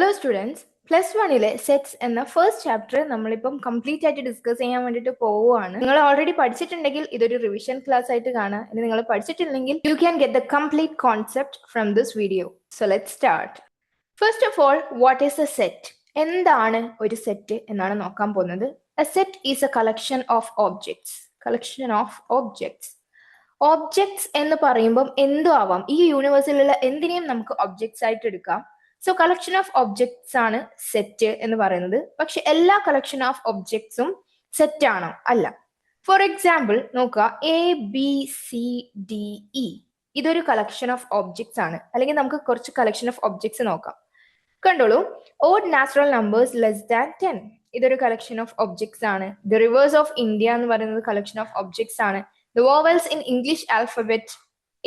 Hello students, plus വണ്ണിലെ sets എന്ന first chapter നമ്മളിപ്പം കംപ്ലീറ്റ് ആയിട്ട് ഡിസ്കസ് ചെയ്യാൻ വേണ്ടിയിട്ട് പോവുകയാണ്. നിങ്ങൾ ഓൾറെഡി പഠിച്ചിട്ടുണ്ടെങ്കിൽ ഇതൊരു റിവിഷൻ ക്ലാസ് ആയിട്ട് കാണാം. ഇനി നിങ്ങൾ പഠിച്ചിട്ടില്ലെങ്കിൽ you can get the complete concept from this video. So let start. First of all, what is a set? എന്താണ് ഒരു സെറ്റ് എന്നാണ് നോക്കാൻ പോകുന്നത്. A set is a collection of objects. Objects എന്ന് പറയുമ്പം എന്തും ആവാം. ഈ യൂണിവേഴ്സിലുള്ള എന്തിനേയും നമുക്ക് ഒബ്ജെക്ട്സ് ആയിട്ട് എടുക്കാം. സോ കളക്ഷൻ ഓഫ് ഒബ്ജെക്ട്സ് ആണ് സെറ്റ് എന്ന് പറയുന്നത്. പക്ഷെ എല്ലാ കളക്ഷൻ ഓഫ് ഒബ്ജെക്ട്സും സെറ്റ് ആണോ? അല്ല. ഫോർ എക്സാമ്പിൾ നോക്കുക, ABCDE ഇതൊരു കളക്ഷൻ ഓഫ് ഒബ്ജെക്ട്സ് ആണ്. അല്ലെങ്കിൽ നമുക്ക് കുറച്ച് കളക്ഷൻ ഓഫ് ഒബ്ജെക്ട്സ് നോക്കാം. കണ്ടോളൂ, odd natural numbers less than 10 ഇതൊരു കളക്ഷൻ ഓഫ് ഒബ്ജെക്ട്സ് ആണ്. ദ റിവേഴ്സ് ഓഫ് ഇന്ത്യ എന്ന് പറയുന്നത് കളക്ഷൻ ഓഫ് ഒബ്ജെക്ട്സ് ആണ്. The vowels in English alphabet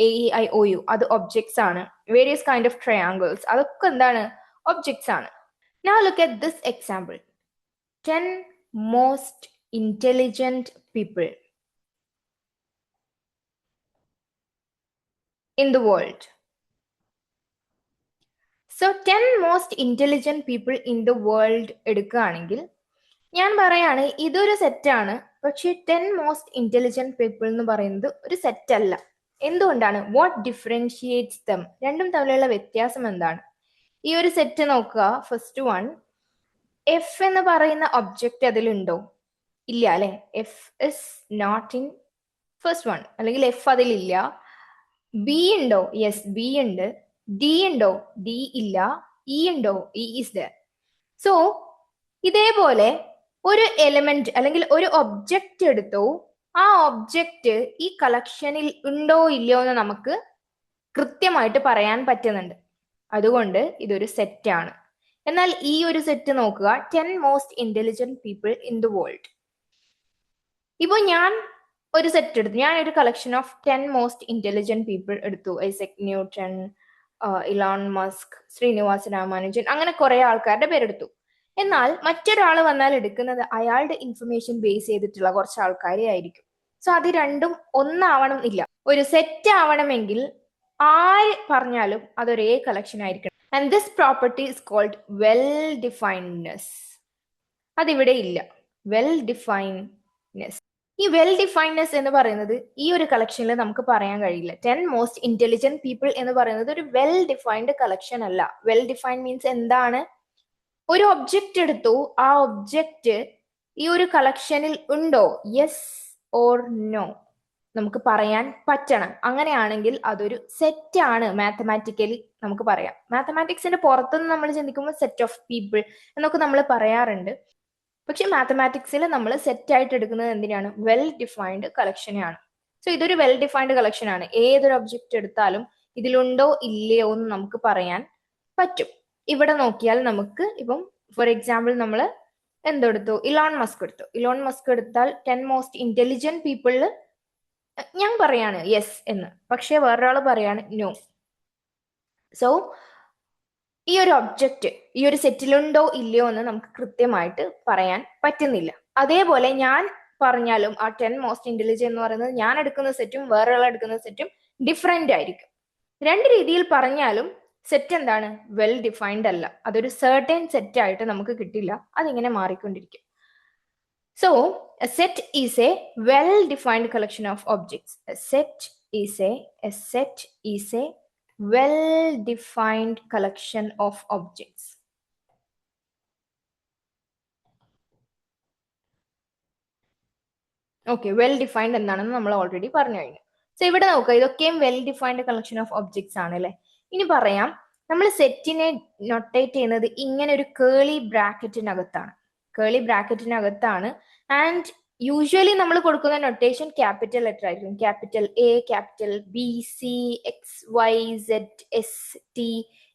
AEIOU അത് ഒബ്ജെക്ട്സ് ആണ്. വേരിയസ് കൈൻഡ് ഓഫ് ട്രയാങ്കിൾസ് അതൊക്കെ എന്താണ്? ഒബ്ജെക്ട്സ് ആണ്. Now look at this example. 10 most intelligent people in the world. So 10 most intelligent people in the world എടുക്കുകയാണെങ്കിൽ ഞാൻ പറയാണ് ഇതൊരു സെറ്റാണ്. പക്ഷെ 10 most intelligent people എന്ന് പറയുന്നത് ഒരു സെറ്റ് അല്ല. എന്തുകൊണ്ടാണ്? What differentiates dum? രണ്ടും തമ്മിലുള്ള വ്യത്യാസം എന്താണ്? ഈ ഒരു സെറ്റ് നോക്കുക. ഫസ്റ്റ് വൺ, എഫ് എന്ന് പറയുന്ന ഒബ്ജക്റ്റ് അതിലുണ്ടോ? ഇല്ല അല്ലെ. F is not in first one, അല്ലെങ്കിൽ എഫ് അതിലില്ല. ബി ഉണ്ടോ? യെസ്, ബി ഉണ്ട്. ഡി ഉണ്ടോ? ഡി ഇല്ല. ഇ ഉണ്ടോ? E is there. സോ ഇതേപോലെ ഒരു എലിമെന്റ് അല്ലെങ്കിൽ ഒരു ഒബ്ജക്റ്റ് എടുത്തോ, ആ ഒബ്ജക്റ്റ് ഈ കളക്ഷനിൽ ഉണ്ടോ ഇല്ലയോ എന്ന് നമുക്ക് കൃത്യമായിട്ട് പറയാൻ പറ്റുന്നുണ്ട്. അതുകൊണ്ട് ഇതൊരു സെറ്റ് ആണ്. എന്നാൽ ഈ ഒരു സെറ്റ് നോക്കുക, 10 most intelligent people in the world. ഇപ്പൊ ഞാൻ ഒരു സെറ്റ് എടുത്തു, ഞാൻ ഒരു collection of 10 most intelligent people എടുത്തു. Isaac Newton, Elon Musk, Srinivasa Ramanujan, അങ്ങനെ കുറെ ആൾക്കാരുടെ പേരെടുത്തു. എന്നാൽ മറ്റൊരാൾ വന്നാൽ എടുക്കുന്നത് അയാളുടെ ഇൻഫർമേഷൻ ബേസ് ചെയ്തിട്ടുള്ള കുറച്ച് ആൾക്കാരെ ആയിരിക്കും. സോ അത് രണ്ടും ഒന്നാവണം ഇല്ല. ഒരു സെറ്റ് ആവണമെങ്കിൽ ആര് പറഞ്ഞാലും അതൊരേ കളക്ഷൻ ആയിരിക്കണം. And this property is called well definedness. അതിവിടെ ഇല്ല. Well definedness. ഈ വെൽ ഡിഫൈൻഡ്നെസ് എന്ന് പറയുന്നത് ഈ ഒരു കളക്ഷനിൽ നമുക്ക് പറയാൻ കഴിയില്ല. 10 മോസ്റ്റ് ഇന്റലിജന്റ് പീപ്പിൾ എന്ന് പറയുന്നത് ഒരു വെൽ ഡിഫൈൻഡ് കളക്ഷൻ അല്ല. വെൽ ഡിഫൈൻഡ് മീൻസ് എന്താണ്? ഒരു ഒബ്ജക്റ്റ് എടുത്തു, ആ ഒബ്ജക്റ്റ് ഈ ഒരു കളക്ഷനിൽ ഉണ്ടോ? യെസ് ഓർ നോ നമുക്ക് പറയാൻ പറ്റണം. അങ്ങനെയാണെങ്കിൽ അതൊരു സെറ്റ് ആണ്. മാത്തമാറ്റിക്കലി നമുക്ക് പറയാം. മാത്തമാറ്റിക്സിന്റെ പുറത്തുനിന്ന് നമ്മൾ ചിന്തിക്കുമ്പോൾ സെറ്റ് ഓഫ് പീപ്പിൾ എന്നൊക്കെ നമ്മൾ പറയാറുണ്ട്. പക്ഷെ മാത്തമാറ്റിക്സിൽ നമ്മൾ സെറ്റ് ആയിട്ട് എടുക്കുന്നത് എന്തിനാണ്? വെൽ ഡിഫൈൻഡ് കളക്ഷനെയാണ്. സോ ഇതൊരു വെൽ ഡിഫൈൻഡ് കളക്ഷൻ ആണ്. ഏതൊരു ഒബ്ജക്റ്റ് എടുത്താലും ഇതിലുണ്ടോ ഇല്ലയോ എന്ന് നമുക്ക് പറയാൻ പറ്റും. ഇവിടെ നോക്കിയാൽ നമുക്ക് ഇപ്പം ഫോർ എക്സാമ്പിൾ നമ്മൾ എന്തെടുത്തു? ഇലോൺ മസ്ക് എടുത്തു. ഇലോൺ മസ്ക് എടുത്താൽ 10 മോസ്റ്റ് ഇന്റലിജന്റ് പീപ്പിളിൽ ഞാൻ പറയാണ് യെസ് എന്ന്, പക്ഷെ വേറൊരാൾ പറയാണ് നോ. സോ ഈ ഒരു ഒബ്ജക്റ്റ് ഈ ഒരു സെറ്റിലുണ്ടോ ഇല്ലയോ എന്ന് നമുക്ക് കൃത്യമായിട്ട് പറയാൻ പറ്റുന്നില്ല. അതേപോലെ ഞാൻ പറഞ്ഞാലും ആ 10 മോസ്റ്റ് ഇന്റലിജന്റ് എന്ന് പറയുന്നത് ഞാൻ എടുക്കുന്ന സെറ്റും വേറൊരാൾ എടുക്കുന്ന സെറ്റും ഡിഫറെന്റ് ആയിരിക്കും. രണ്ട് രീതിയിൽ പറഞ്ഞാലും സെറ്റ് എന്താണ്? വെൽ ഡിഫൈൻഡ് അല്ല. അതൊരു സർട്ടൻ സെറ്റ് ആയിട്ട് നമുക്ക് കിട്ടില്ല. അതിങ്ങനെ മാറിക്കൊണ്ടിരിക്കും. So, a set is a well-defined collection of objects. A set is a well-defined collection of objects. Okay, well-defined എന്താണെന്ന് നമ്മൾ ഓൾറെഡി പറഞ്ഞു കഴിഞ്ഞു. സോ ഇവിടെ നോക്കുക, ഇതൊക്കെയും വെൽ-ഡിഫൈൻഡ് കളക്ഷൻ ഓഫ് ഒബ്ജക്ട്സ് ആണ് അല്ലെ. ഇനി പറയാം, നമ്മൾ സെറ്റിനെ നൊട്ടേറ്റ് ചെയ്യുന്നത് ഇങ്ങനെ ഒരു കേളി ബ്രാക്കറ്റിനകത്താണ്. കേളി ബ്രാക്കറ്റിനകത്താണ്. ആൻഡ് യൂഷ്വലി നമ്മൾ കൊടുക്കുന്ന നൊട്ടേഷൻ ക്യാപിറ്റൽ ലെറ്റർ ആയിരിക്കും. Capital A, capital B, C, X, Y, Z, S, T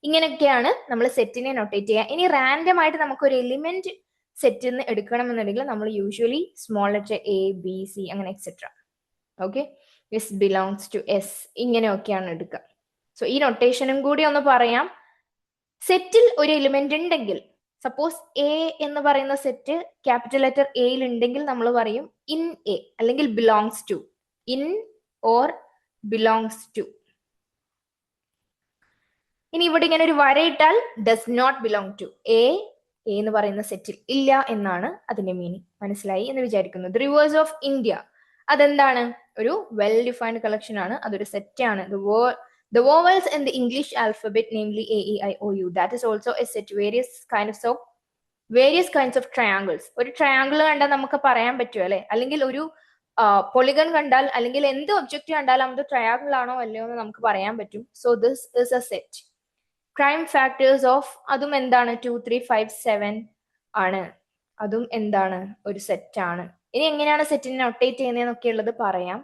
ഇങ്ങനെയൊക്കെയാണ് നമ്മൾ സെറ്റിനെ നൊട്ടേറ്റ് ചെയ്യുക. ഇനി റാൻഡം ആയിട്ട് നമുക്ക് ഒരു എലിമെന്റ് സെറ്റിൽ നിന്ന് എടുക്കണമെന്നുണ്ടെങ്കിൽ നമ്മൾ usually small letter A, B, C അങ്ങനെ etcetera. Okay, S belongs to S ഇങ്ങനെയൊക്കെയാണ് എടുക്കുക. സോ ഈ നൊട്ടേഷനും കൂടി ഒന്ന് പറയാം. സെറ്റിൽ ഒരു എലിമെന്റ് ഉണ്ടെങ്കിൽ, സപ്പോസ് എ എന്ന് പറയുന്ന സെറ്റ് ക്യാപിറ്റൽ ലെറ്റർ എയിൽ ഉണ്ടെങ്കിൽ നമ്മൾ പറയും ഇൻ എ അല്ലെങ്കിൽ belongs to. In or belongs to. ഇനി ഇവിടെ ഇങ്ങനെ ഒരു വരയിട്ടാൽ does not belong to A എന്ന് പറയുന്ന സെറ്റിൽ ഇല്ല എന്നാണ് അതിന്റെ മീനിങ്. മനസ്സിലായി എന്ന് വിചാരിക്കുന്നു. ദ റിവേഴ്സ് ഓഫ് ഇന്ത്യ അതെന്താണ്? ഒരു വെൽ ഡിഫൈൻഡ് കളക്ഷൻ ആണ്, അതൊരു സെറ്റ് ആണ്. The vowels in the English alphabet, namely A, E, I, O, U, that is also a set. Various kinds of triangles. ഒരു ട്രയാങ്കിൾ കണ്ടാൽ നമുക്ക് പറയാൻ പറ്റുമോ അല്ലെ? അല്ലെങ്കിൽ ഒരു പൊളിഗൺ കണ്ടാൽ, അല്ലെങ്കിൽ എന്ത് ഒബ്ജക്റ്റ് കണ്ടാലും അത് ട്രയാങ്കിൾ ആണോ അല്ലയോ എന്ന് നമുക്ക് പറയാൻ പറ്റും. So this is A set. Prime factors of അതും എന്താണ്? 2, 3, 5, 7 ആണ്. അതും എന്താണ്? ഒരു സെറ്റ് ആണ്. ഇനി എങ്ങനെയാണ് സെറ്റിനെ നൊട്ടേറ്റ് ചെയ്യുന്നതെന്നൊക്കെ ഉള്ളത് പറയാം.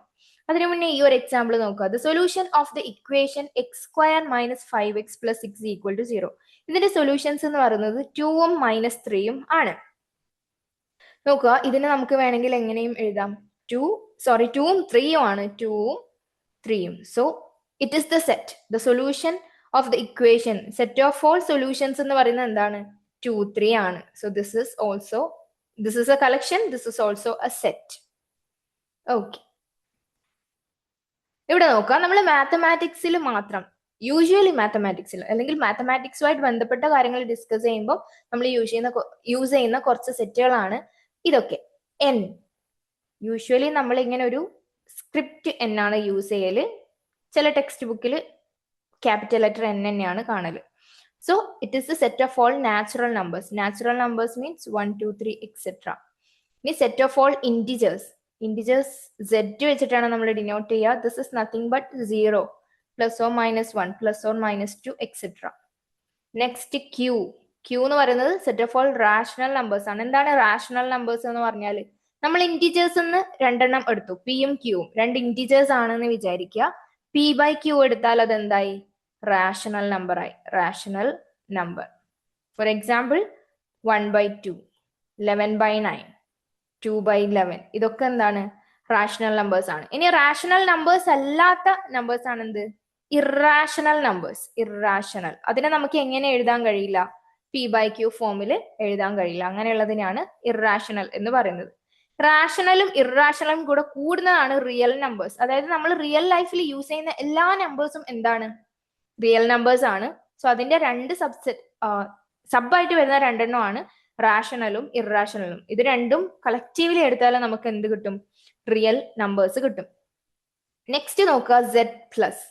അതിനു മുന്നേ ഈ ഒരു എക്സാമ്പിൾ നോക്കുക. The solution of the equation x² - 5x + 6 = 0. ഇതിന്റെ സൊല്യൂഷൻസ് എന്ന് പറയുന്നത് 2ഉം -3ഉം ആണ്. നോക്കുക, ഇതിനെ നമുക്ക് വേണമെങ്കിൽ എങ്ങനെയും എഴുതാം. 2ഉം 3ഉം ആണ്. 2ഉം 3ഉം. So it is the set. The solution of the equation, set of all solutions എന്ന് പറയുന്നത് എന്താണ്? 2, 3 ആണ്. So this is a collection, this is also a set. Okay, ഇവിടെ നോക്കാം. നമ്മൾ മാത്തമാറ്റിക്സിൽ മാത്രം, യൂഷ്വലി മാത്തമാറ്റിക്സിൽ അല്ലെങ്കിൽ മാത്തമാറ്റിക്സുമായിട്ട് ബന്ധപ്പെട്ട കാര്യങ്ങൾ ഡിസ്കസ് ചെയ്യുമ്പോൾ നമ്മൾ യൂസ് ചെയ്യുന്ന കുറച്ച് സെറ്റുകളാണ് ഇതൊക്കെ. എൻ, യൂഷ്വലി നമ്മൾ ഇങ്ങനെ ഒരു സ്ക്രിപ്റ്റ് എൻ ആണ് യൂസ് ചെയ്യല്. ചില ടെക്സ്റ്റ് ബുക്കിൽ ക്യാപിറ്റൽ ലെറ്റർ എൻ തന്നെയാണ് കാണല്. So it is the set of all natural numbers. Natural numbers means 1, 2, 3 etc. ഇനി set of all integers z വെച്ചിട്ടാണ് നമ്മൾ ഡിനോട്ട് ചെയ്യുക. This is nothing but 0, +or-1, +or-2 etc. Next Q എന്ന് പറയുന്നത് set of all rational numbers ആണ്. എന്താണ് rational numbers എന്ന് പറഞ്ഞാൽ, നമ്മൾ ഇൻറ്റിജേഴ്സ് എന്ന് 2 എണ്ണം എടുത്തു. പിയും ക്യൂവും 2 ഇൻറ്റിജേഴ്സ് ആണെന്ന് വിചാരിക്കുക. p/q എടുത്താൽ അത് എന്തായി? റാഷണൽ നമ്പർ ആയി. Rational number. ഫോർ എക്സാമ്പിൾ 1/2, 11/9, 2/11 ഇതൊക്കെ എന്താണ്? റാഷണൽ നമ്പേഴ്സ് ആണ്. ഇനി റാഷണൽ നമ്പേഴ്സ് അല്ലാത്ത നമ്പേഴ്സ് ആണ് എന്ത്? Irrational numbers. ഇറാഷണൽ, അതിനെ നമുക്ക് എങ്ങനെ എഴുതാൻ കഴിയില്ല? p/q ഫോമിൽ എഴുതാൻ കഴിയില്ല. അങ്ങനെയുള്ളതിനാണ് ഇറാഷണൽ എന്ന് പറയുന്നത്. റാഷണലും ഇറാഷണലും കൂടെ കൂടുന്നതാണ് റിയൽ നമ്പേഴ്സ്. അതായത് നമ്മൾ റിയൽ ലൈഫിൽ യൂസ് ചെയ്യുന്ന എല്ലാ നമ്പേഴ്സും എന്താണ്? റിയൽ നമ്പേഴ്സ് ആണ്. സോ അതിന്റെ 2 സബായിട്ട് വരുന്ന 2 എണ്ണമാണ് റാഷണലും ഇറാഷണലും. ഇത് രണ്ടും കളക്റ്റീവ്ലി എടുത്താൽ നമുക്ക് എന്ത് കിട്ടും? റിയൽ നമ്പേഴ്സ് കിട്ടും. നെക്സ്റ്റ് നോക്കുക, z പ്ലസ്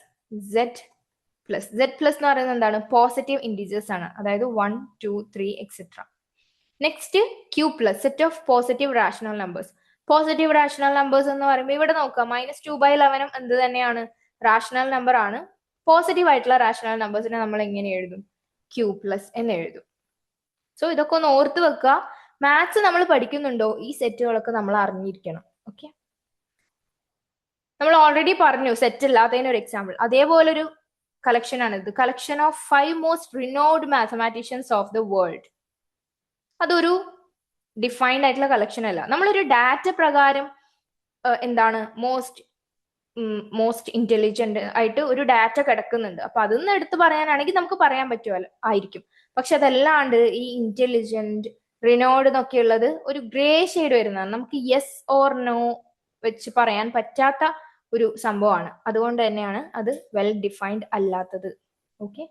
എന്ന് പറയുന്നത് എന്താണ്? പോസിറ്റീവ് ഇൻഡിജേഴ്സ് ആണ്. അതായത് 1, 2, 3 etc. Next q+, set of positive rational numbers. Positive rational numbers എന്ന് പറയുമ്പോൾ ഇവിടെ നോക്കുക, -2/11 എന്ത് തന്നെയാണ്? റാഷണൽ നമ്പർ ആണ്. പോസിറ്റീവ് ആയിട്ടുള്ള റാഷണൽ നമ്പേഴ്സിനെ നമ്മൾ എങ്ങനെ എഴുതും? q+ എന്ന് എഴുതും. സോ ഇതൊക്കെ ഒന്ന് ഓർത്ത് വെക്കുക. മാത്സ് നമ്മൾ പഠിക്കുന്നുണ്ടോ, ഈ സെറ്റുകളൊക്കെ നമ്മൾ അറിഞ്ഞിരിക്കണം. ഓക്കെ, നമ്മൾ ഓൾറെഡി പറഞ്ഞു സെറ്റ് ഇല്ലാത്തതിന് ഒരു എക്സാമ്പിൾ. അതേപോലൊരു കളക്ഷൻ ആണ് ഇത്. Collection of 5 most renowned mathematician's of the world. അതൊരു ഡിഫൈൻഡ് ആയിട്ടുള്ള കളക്ഷൻ അല്ല. നമ്മളൊരു ഡാറ്റ പ്രകാരം എന്താണ് മോസ്റ്റ് ഇന്റലിജന്റ് ആയിട്ട് ഒരു ഡാറ്റ കിടക്കുന്നുണ്ട്. അപ്പൊ അതൊന്ന് എടുത്ത് പറയാനാണെങ്കിൽ നമുക്ക് പറയാൻ പറ്റുമല്ലോ ആയിരിക്കും. പക്ഷെ അതല്ലാണ്ട് ഈ ഇന്റലിജന്റ്, റിനോഡ് എന്നൊക്കെ ഉള്ളത് ഒരു ഗ്രേ ഷെയ്ഡ് വരുന്നതാണ്. നമുക്ക് യെസ് ഓർ നോ വെച്ച് പറയാൻ പറ്റാത്ത ഒരു സംഭവമാണ്. അതുകൊണ്ട് തന്നെയാണ് അത് വെൽ ഡിഫൈൻഡ് അല്ലാത്തത്. ഓക്കെ,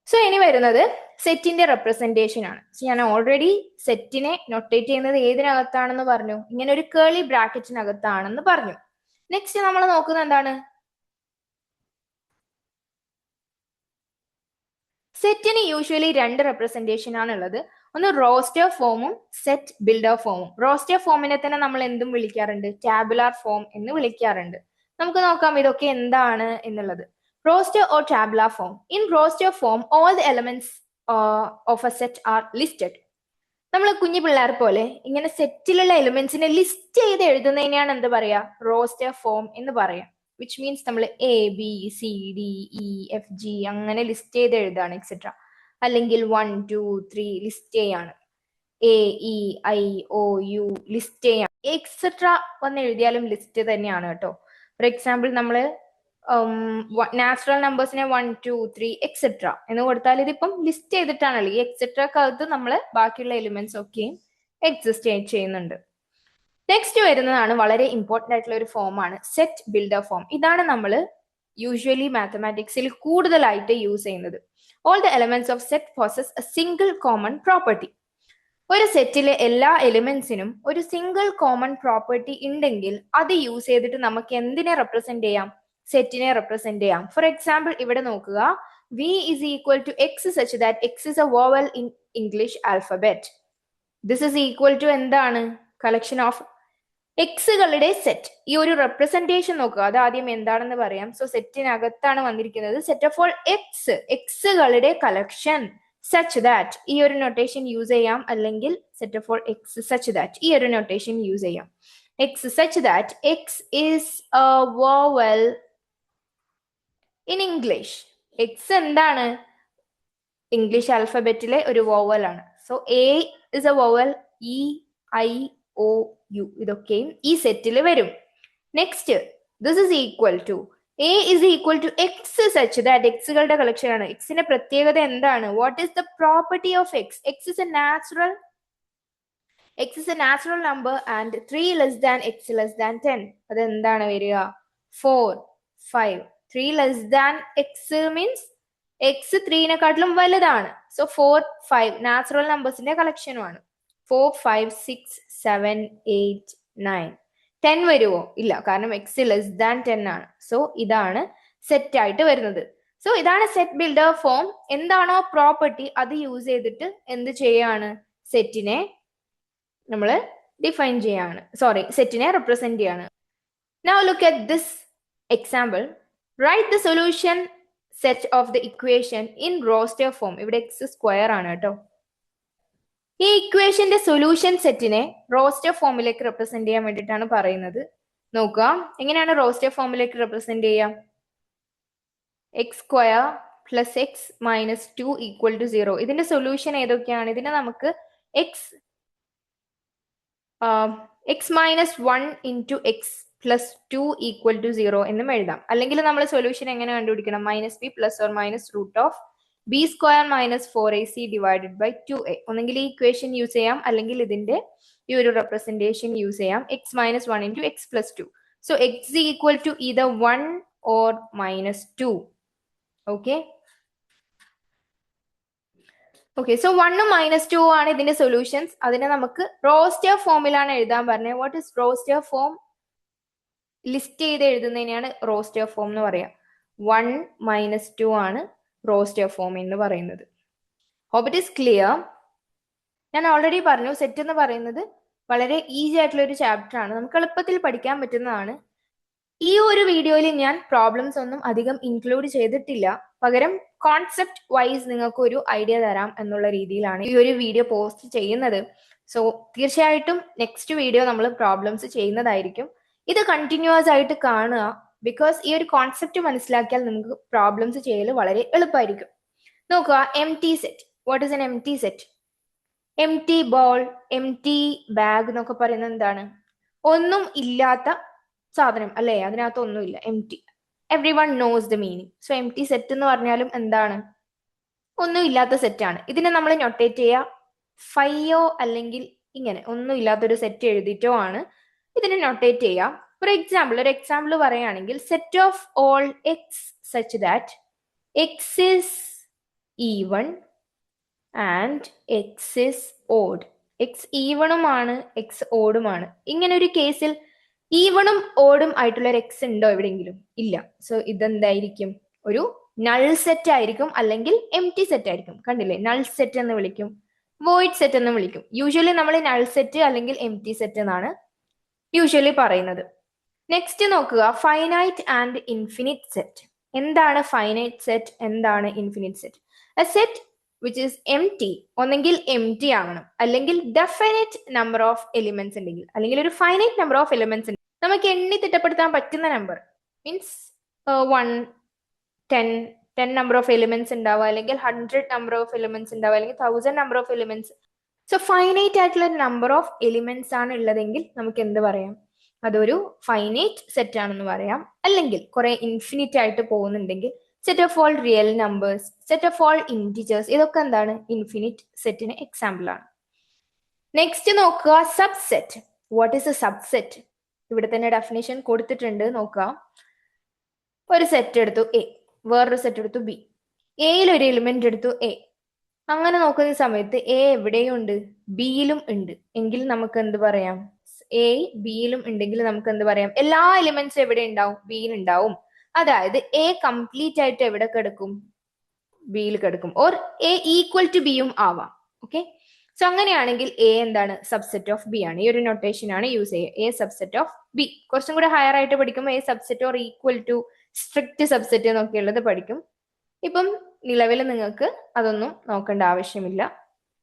സോ ഇനി വരുന്നത് സെറ്റിന്റെ റെപ്രസെന്റേഷൻ ആണ്. ഞാൻ ഓൾറെഡി സെറ്റിനെ നൊട്ടേറ്റ് ചെയ്യുന്നത് ഏതിനകത്താണെന്ന് പറഞ്ഞു? ഇങ്ങനെ ഒരു കേളി ബ്രാക്കറ്റിനകത്താണെന്ന് പറഞ്ഞു. നെക്സ്റ്റ് നമ്മൾ നോക്കുന്നത് എന്താണ്? സെറ്റിന് യൂഷ്വലി 2 റെപ്രസെന്റേഷൻ ആണുള്ളത്. ഒന്ന് റോസ്റ്റർ ഫോമും സെറ്റ് ബിൽഡർ ഫോമും. റോസ്റ്റർ ഫോമിനെ തന്നെ നമ്മൾ എന്തും വിളിക്കാറുണ്ട്? ടാബുലാർ ഫോം എന്ന് വിളിക്കാറുണ്ട്. നമുക്ക് നോക്കാം ഇതൊക്കെ എന്താണ് എന്നുള്ളത്. Roster or tabular form. In roster form, all the elements of a set are listed. നമ്മൾ കുഞ്ഞു പിള്ളേർ പോലെ ഇങ്ങനെ സെറ്റിലുള്ള എലിമെന്റ്സിനെ ലിസ്റ്റ് ചെയ്ത് എഴുതുന്നതിനെയാണ് എന്ത് പറയാ? റോസ്റ്റർ ഫോം എന്ന് പറയാം. വിച്ച് മീൻസ് നമ്മൾ ABCDEFG അങ്ങനെ ലിസ്റ്റ് ചെയ്ത് എഴുതാണ് എക്സെട്ര. അല്ലെങ്കിൽ 1, 2, 3 ലിസ്റ്റ് ചെയ്യാണ്. AEIOU ലിസ്റ്റ് ചെയ്യാണ് എക്സെട്ര വന്ന് എഴുതിയാലും ലിസ്റ്റ് തന്നെയാണ് കേട്ടോ. ഫോർ എക്സാമ്പിൾ നമ്മൾ നാച്ചുറൽ നമ്പേഴ്സിനെ 1, 2, 3 etc എന്ന് കൊടുത്താൽ ഇതിപ്പം ലിസ്റ്റ് ചെയ്തിട്ടാണല്ലോ. ഈ എക്സെട്രക്കകത്ത് നമ്മൾ ബാക്കിയുള്ള എലിമെന്റ്സ് ഒക്കെയും എക്സിസ്റ്റ് ചെയ്യുന്നുണ്ട്. നെക്സ്റ്റ് വരുന്നതാണ് വളരെ ഇമ്പോർട്ടന്റ് ആയിട്ടുള്ള ഒരു ഫോമാണ് സെറ്റ് ബിൽഡർ ഫോം. ഇതാണ് നമ്മൾ യൂഷ്വലി മാത്തമാറ്റിക്സിൽ കൂടുതലായിട്ട് യൂസ് ചെയ്യുന്നത്. All the elements of set poses A single common property. ഒരു സെറ്റിലെ എല്ലാ എലിമെന്റ്സിനും ഒരു സിംഗിൾ കോമൺ പ്രോപ്പർട്ടി ഉണ്ടെങ്കിൽ അത് യൂസ് ചെയ്തിട്ട് നമുക്ക് എന്തിനെ റെപ്രസെന്റ് ചെയ്യാം? സെറ്റിനെ റെപ്രസെന്റ് ചെയ്യാം. ഫോർ എക്സാമ്പിൾ ഇവിടെ നോക്കുക, v is equal to x such that x is a vowel in English alphabet. This is equal to എന്താണ്? കളക്ഷൻ ഓഫ് എക്സുകളുടെ സെറ്റ്. ഈ ഒരു റെപ്രസെന്റേഷൻ നോക്കുക, അത് ആദ്യം എന്താണെന്ന് പറയാം. സോ സെറ്റിനകത്താണ് വന്നിരിക്കുന്നത്. സെറ്റ് ഓഫ് ഓൾ എക്സുകളുടെ കളക്ഷൻ സച്ച് ദാറ്റ്, ഈ ഒരു നൊട്ടേഷൻ യൂസ് ചെയ്യാം. അല്ലെങ്കിൽ set of all x such that, ഈ ഒരു നൊട്ടേഷൻ യൂസ് ചെയ്യാം. X such that x is a vowel in English. X എന്താണ്? ഇംഗ്ലീഷ് ആൽഫബറ്റിലെ ഒരു വോവൽ ആണ്. So A is a vowel, E, I, O, U ഇതൊക്കെയും ഈ സെറ്റിൽ വരും. Next, this is equal to A is equal to x such that, എക്സുകളുടെ collection ആണ്. എക്സിന്റെ പ്രത്യേകത എന്താണ്? What is the property of x? X is a natural number and 3 less than x less than 10. അതെന്താണ് വരിക? 4, 5. 3 less than x means x 3-നെക്കാട്ടിലും വലുതാണ്. So 4, 5 natural നമ്പേഴ്സിന്റെ കളക്ഷനുമാണ്. 4, 5, 6, 7, 8, 9. 10 വരുമോ? ഇല്ല, കാരണം എക്സ് ലെസ് ദാൻ 10 ആണ്. സോ ഇതാണ് സെറ്റ് ആയിട്ട് വരുന്നത്. സോ ഇതാണ് സെറ്റ് ബിൽഡർ ഫോം. എന്താണോ പ്രോപ്പർട്ടി അത് യൂസ് ചെയ്തിട്ട് എന്ത് ചെയ്യാണ്? സെറ്റിനെ നമ്മൾ ഡിഫൈൻ ചെയ്യാണ്, സെറ്റിനെ റെപ്രസെന്റ് ചെയ്യാണ്. Now look at this example. Write the solution set of the equation in roster form. ഇവിടെ x സ്ക്വയർ ആണ് കേട്ടോ. ഈ ഇക്വേഷന്റെ സൊല്യൂഷൻ സെറ്റിനെ റോസ്റ്റർ ഫോമിലേക്ക് റെപ്രസെന്റ് ചെയ്യാൻ വേണ്ടിയിട്ടാണ് പറയുന്നത്. നോക്കുക, എങ്ങനെയാണ് റോസ്റ്റർ ഫോമിലേക്ക് റെപ്രസെന്റ് ചെയ്യാം? X square plus x minus 2 equal to 0. ഇതിന്റെ സൊല്യൂഷൻ ഏതൊക്കെയാണ്? ഇതിനെ നമുക്ക് x minus 1 into x plus 2 equal to 0 എന്നും എഴുതാം. അല്ലെങ്കിൽ നമ്മൾ സൊല്യൂഷൻ എങ്ങനെ കണ്ടുപിടിക്കണം? Minus b plus or minus root of b square minus 4ac divided by 2a. ഒന്നെങ്കിൽ ഈ ഇക്വേഷൻ യൂസ് ചെയ്യാം, അല്ലെങ്കിൽ ഇതിന്റെ ഈ ഒരു റെപ്രസെന്റേഷൻ യൂസ് ചെയ്യാം. X minus 1 into x plus 2. So x equal to either 1 or minus 2. Okay, so 1 minus 2 ആണ് ഇതിന്റെ സൊല്യൂഷൻസ്. അതിനെ നമുക്ക് റോസ്റ്റർ ഫോമിലാണ് എഴുതാൻ പറഞ്ഞത്. What is roster form? List ചെയ്ത് എഴുതുന്നതിനെയാണ് റോസ്റ്റർ ഫോം എന്ന് പറയാം. 1 മൈനസ് 2 ആണ് റോസ്റ്റർ ഫോം എന്ന് പറയുന്നത്. Hope it is clear. ഞാൻ ഓൾറെഡി പറഞ്ഞു, സെറ്റ് എന്ന് പറയുന്നത് വളരെ ഈസി ആയിട്ടുള്ള ഒരു ചാപ്റ്റർ ആണ്, നമുക്ക് എളുപ്പത്തിൽ പഠിക്കാൻ പറ്റുന്നതാണ്. ഈ ഒരു വീഡിയോയിൽ ഞാൻ പ്രോബ്ലംസ് ഒന്നും അധികം ഇൻക്ലൂഡ് ചെയ്തിട്ടില്ല, പകരം കോൺസെപ്റ്റ് വൈസ് നിങ്ങൾക്ക് ഒരു ഐഡിയ തരാം എന്നുള്ള രീതിയിലാണ് ഈ ഒരു വീഡിയോ പോസ്റ്റ് ചെയ്യുന്നത്. സോ തീർച്ചയായിട്ടും നെക്സ്റ്റ് വീഡിയോ നമ്മൾ പ്രോബ്ലംസ് ചെയ്യുന്നതായിരിക്കും. ഇത് കണ്ടിന്യൂസ് ആയിട്ട് കാണുക, ബിക്കോസ് ഈ ഒരു കോൺസെപ്റ്റ് മനസ്സിലാക്കിയാൽ നിങ്ങൾക്ക് പ്രോബ്ലംസ് ചെയ്യൽ വളരെ എളുപ്പമായിരിക്കും. നോക്കുക, M T set. What is an M T set? M T ball, M T bag എന്നൊക്കെ പറയുന്നത് എന്താണ്? ഒന്നും ഇല്ലാത്ത സാധനം അല്ലേ, അതിനകത്ത് ഒന്നുമില്ല, M T. Every one knows the meaning. So M T set എന്ന് പറഞ്ഞാലും എന്താണ്? ഒന്നും ഇല്ലാത്ത സെറ്റാണ്. ഇതിനെ നമ്മൾ നൊട്ടേറ്റ് ചെയ്യുക ഫൈയോ അല്ലെങ്കിൽ ഇങ്ങനെ ഒന്നും ഇല്ലാത്തൊരു സെറ്റ് എഴുതിയിട്ടോ ആണ് ഇതിനെ നൊട്ടേറ്റ് ചെയ്യാം. ഫോർ എക്സാമ്പിൾ, ഒരു എക്സാമ്പിൾ പറയുകയാണെങ്കിൽ, set of all x such that x is even and x is odd. X ഈവണുമാണ്, എക്സ് ഓടുമാണ്. ഇങ്ങനെ ഒരു കേസിൽ ഈവണും ഓടും ആയിട്ടുള്ള ഒരു എക്സ് ഉണ്ടോ എവിടെയെങ്കിലും? ഇല്ല. സോ ഇതെന്തായിരിക്കും? ഒരു നൾ സെറ്റ് ആയിരിക്കും, അല്ലെങ്കിൽ എം ടി സെറ്റ് ആയിരിക്കും. കണ്ടില്ലേ, നൾ സെറ്റ് എന്ന് വിളിക്കും, വോയിഡ് സെറ്റ് എന്ന് വിളിക്കും. യൂഷ്വലി നമ്മൾ നൾ സെറ്റ് അല്ലെങ്കിൽ എം ടി സെറ്റ് എന്നാണ് യൂഷ്വലി പറയുന്നത്. നെക്സ്റ്റ് നോക്കുക, ഫൈനൈറ്റ് ആൻഡ് ഇൻഫിനിറ്റ് സെറ്റ്. എന്താണ് ഫൈനൈറ്റ് സെറ്റ്? എന്താണ് infinite set? A set which is M T ഒന്നെങ്കിൽ എം ടി ആവണം, അല്ലെങ്കിൽ ഡെഫിനിറ്റ് നമ്പർ ഓഫ് എലിമെന്റ്സ് ഉണ്ടെങ്കിൽ, അല്ലെങ്കിൽ ഒരു ഫൈനൈറ്റ് നമ്പർ ഓഫ് എലിമെന്റ്സ് ഉണ്ട്, നമുക്ക് എണ്ണി തിട്ടപ്പെടുത്താൻ പറ്റുന്ന number. Means 1, 10 number of elements ഉണ്ടാവുക, അല്ലെങ്കിൽ 100 നമ്പർ ഓഫ് എലിമെന്റ്സ് ഉണ്ടാവുക, അല്ലെങ്കിൽ 1000 number of elements. So finite ആയിട്ടുള്ള നമ്പർ ഓഫ് എലിമെന്റ്സ് ആണ് ഉള്ളതെങ്കിൽ നമുക്ക് എന്ത് പറയാം? അതൊരു ഫൈനൈറ്റ് സെറ്റ് ആണെന്ന് പറയാം. അല്ലെങ്കിൽ കുറെ ഇൻഫിനിറ്റ് ആയിട്ട് പോകുന്നുണ്ടെങ്കിൽ set of all real numbers, set of all integers, ഇതൊക്കെ എന്താണ്? ഇൻഫിനിറ്റ് സെറ്റിന് എക്സാമ്പിൾ ആണ്. നെക്സ്റ്റ് നോക്കുക, subset. What is a subset? ഇവിടെ തന്നെ ഡെഫിനേഷൻ കൊടുത്തിട്ടുണ്ട്, നോക്കുക. ഒരു സെറ്റ് എടുത്തു എ, വേറൊരു സെറ്റ് എടുത്തു ബി, എയിൽ ഒരു എലിമെന്റ് എടുത്തു എ. അങ്ങനെ നോക്കുന്ന സമയത്ത് എ എവിടെയും ഉണ്ട്, ബിയിലും ഉണ്ട് എങ്കിൽ നമുക്ക് എന്ത് പറയാം? എ ബിയിലും ഉണ്ടെങ്കിൽ നമുക്ക് എന്ത് പറയാം? എല്ലാ എലിമെന്റ്സും എവിടെ ഉണ്ടാവും? ബിയിൽ ഉണ്ടാവും. അതായത് എ കംപ്ലീറ്റ് ആയിട്ട് എവിടെ കിടക്കും? ബിയിൽ കിടക്കും. ഓർ എ ഈക്വൽ ടു ബിയും ആവാം. ഓക്കെ, സോ അങ്ങനെയാണെങ്കിൽ എ എന്താണ്? സബ്സെറ്റ് ഓഫ് ബി ആണ്. ഈ ഒരു നൊട്ടേഷൻ ആണ് യൂസ് ചെയ്യുക. A subset of B. കുറച്ചും കൂടെ ഹയർ ആയിട്ട് പഠിക്കുമ്പോൾ A subset or equal to strict subset എന്നൊക്കെ ഉള്ളത് പഠിക്കും. ഇപ്പം നിലവിൽ നിങ്ങൾക്ക് അതൊന്നും നോക്കേണ്ട ആവശ്യമില്ല.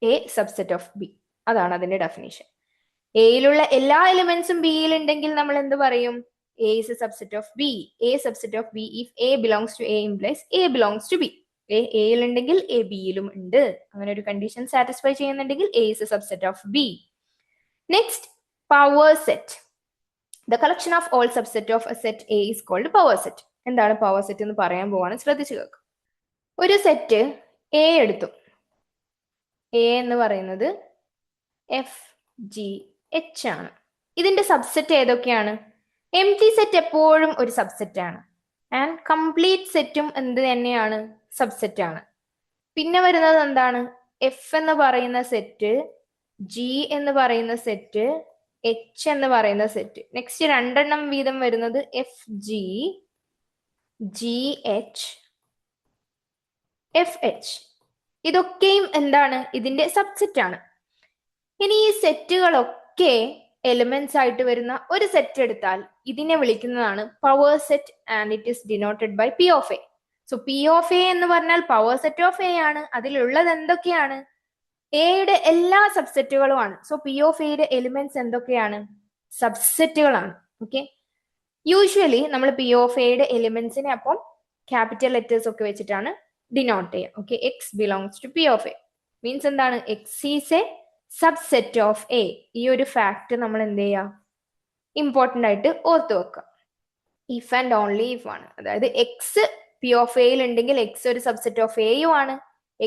എ സബ്സെറ്റ് ഓഫ് ബി, അതാണ് അതിന്റെ ഡെഫിനേഷൻ. എയിലുള്ള എല്ലാ എലിമെന്റ്സും ബിയിൽ ഉണ്ടെങ്കിൽ നമ്മൾ എന്ത് പറയും? A is a subset of B. A subset of B if A belongs to A implies A belongs to B. എയിൽ ഉണ്ടെങ്കിൽ എ ബിയിലും ഉണ്ട്. അങ്ങനെ ഒരു കണ്ടീഷൻ സാറ്റിസ്ഫൈ ചെയ്യുന്നുണ്ടെങ്കിൽ A is a subset of B. Next, power set. The collection of all subset of a set A is called power set. എന്താണ് power set എന്ന് പറയാൻ പോവാണ്, ശ്രദ്ധിച്ചു കേൾക്കും. ഒരു സെറ്റ് എ എടുത്തു. എ എന്ന് പറയുന്നത് എഫ് ജി എച്ച് ആണ്. ഇതിന്റെ സബ്സെറ്റ് ഏതൊക്കെയാണ്? എം ടി സെറ്റ് എപ്പോഴും ഒരു സബ്സെറ്റ് ആണ്. ആൻഡ് കംപ്ലീറ്റ് സെറ്റും എന്ത് തന്നെയാണ്? സബ്സെറ്റ് ആണ്. പിന്നെ വരുന്നത് എന്താണ്? എഫ് എന്ന് പറയുന്ന സെറ്റ്, ജി എന്ന് പറയുന്ന സെറ്റ്, എച്ച് എന്ന് പറയുന്ന സെറ്റ്. നെക്സ്റ്റ് രണ്ടെണ്ണം വീതം വരുന്നത് F G, G H, F H. ഇതൊക്കെയും എന്താണ്? ഇതിന്റെ സബ്സെറ്റ് ആണ്. ഇനി ഈ സെറ്റുകളൊക്കെ എലിമെന്റ്സ് ആയിട്ട് വരുന്ന ഒരു സെറ്റ് എടുത്താൽ ഇതിനെ വിളിക്കുന്നതാണ് power set and it is denoted by P of A. So P of A എന്ന് പറഞ്ഞാൽ പവർ സെറ്റ് ഓഫ് എ ആണ്. അതിലുള്ളത് എന്തൊക്കെയാണ്? എയുടെ എല്ലാ സബ്സെറ്റുകളും ആണ്. സോ പി ഓഫ് എയുടെ എലിമെന്റ്സ് എന്തൊക്കെയാണ്? സബ്സെറ്റുകളാണ്. ഓക്കെ, യൂഷ്വലി നമ്മൾ പി ഓഫ് എയുടെ എലിമെന്റ്സിനെ അപ്പം ക്യാപിറ്റൽ ലെറ്റേഴ്സ് ഒക്കെ വെച്ചിട്ടാണ് ഡിനോട്ട് ചെയ്യുക. Okay, x belongs to P of A means എന്താണ്? X is a subset of A. ഈ ഒരു ഫാക്ട് നമ്മൾ എന്ത് ചെയ്യുക? ഇമ്പോർട്ടന്റ് ആയിട്ട് ഓർത്ത് വെക്കുക. ഇഫ് ആൻഡ് ഓൺലി ഇഫ് ആണ്. അതായത് എക്സ് പി ഓഫ് എയിൽ ഉണ്ടെങ്കിൽ എക്സ് ഒരു സബ്സെറ്റ് ഓഫ് എയും ആണ്.